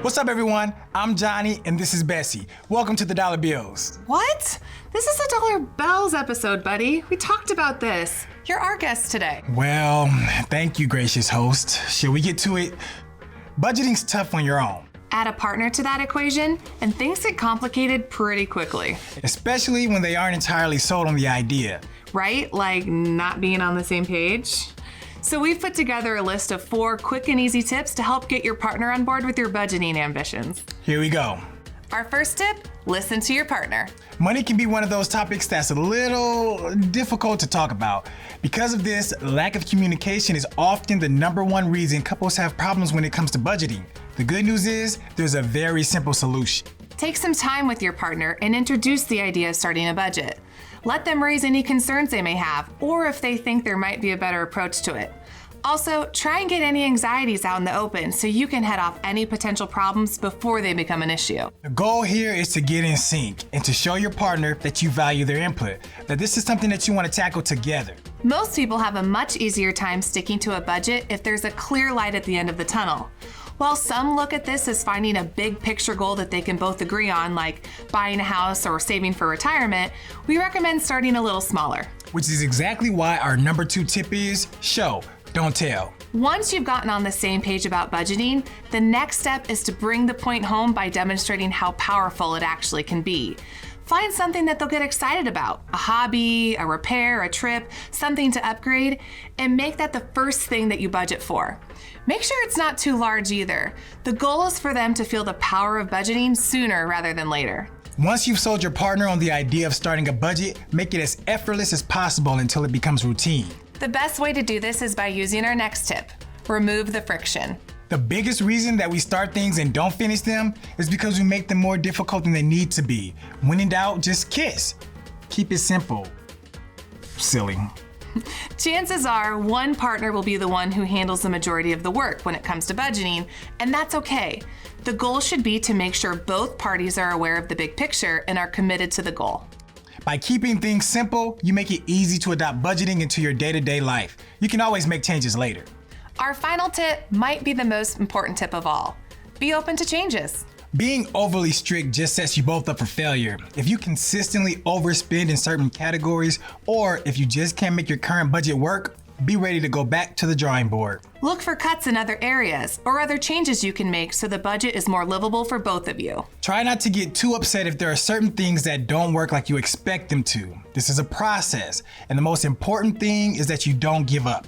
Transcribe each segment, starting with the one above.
What's up, everyone? I'm Johnny, and this is Bessie. Welcome to the Dollar Bills. What? This is a Dollar Bells episode, buddy. We talked about this. You're our guest today. Well, thank you, gracious host. Shall we get to it? Budgeting's tough on your own, Add a partner to that equation, and things get complicated pretty quickly. especially when they aren't entirely sold on the idea. Right? Like not being on the same page? So we've put together a list of 4 quick and easy tips to help get your partner on board with your budgeting ambitions. Here we go. Our first tip, listen to your partner. Money can be one of those topics that's a little difficult to talk about. Because of this, lack of communication is often the #1 reason couples have problems when it comes to budgeting. The good news is, there's a very simple solution. Take some time with your partner and introduce the idea of starting a budget. Let them raise any concerns they may have, or if they think there might be a better approach to it. Also, try and get any anxieties out in the open so you can head off any potential problems before they become an issue. The goal here is to get in sync and to show your partner that you value their input, that this is something that you want to tackle together. Most people have a much easier time sticking to a budget if there's a clear light at the end of the tunnel. While some look at this as finding a big picture goal that they can both agree on, like buying a house or saving for retirement, we recommend starting a little smaller. Which is exactly why our #2 tip is show, don't tell. Once you've gotten on the same page about budgeting, the next step is to bring the point home by demonstrating how powerful it actually can be. Find something that they'll get excited about, a hobby, a repair, a trip, something to upgrade, and make that the first thing that you budget for. Make sure it's not too large either. The goal is for them to feel the power of budgeting sooner rather than later. Once you've sold your partner on the idea of starting a budget, make it as effortless as possible until it becomes routine. The best way to do this is by using our next tip, remove the friction. The biggest reason that we start things and don't finish them is because we make them more difficult than they need to be. When in doubt, just kiss. Keep it simple. Silly. Chances are one partner will be the one who handles the majority of the work when it comes to budgeting, and that's okay. The goal should be to make sure both parties are aware of the big picture and are committed to the goal. By keeping things simple, you make it easy to adopt budgeting into your day-to-day life. You can always make changes later. Our final tip might be the most important tip of all. Be open to changes. Being overly strict just sets you both up for failure. If you consistently overspend in certain categories, or if you just can't make your current budget work, be ready to go back to the drawing board. Look for cuts in other areas or other changes you can make so the budget is more livable for both of you. Try not to get too upset if there are certain things that don't work like you expect them to. This is a process, and the most important thing is that you don't give up.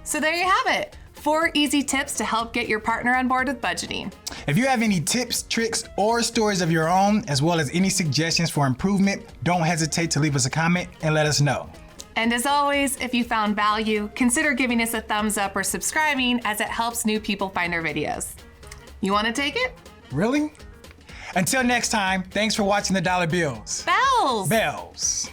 So there you have it. 4 easy tips to help get your partner on board with budgeting. If you have any tips, tricks, or stories of your own, as well as any suggestions for improvement, don't hesitate to leave us a comment and let us know. And as always, if you found value, consider giving us a thumbs up or subscribing as it helps new people find our videos. You want to take it? Really? Until next time, thanks for watching the Dollar Bills. Bells! Bells.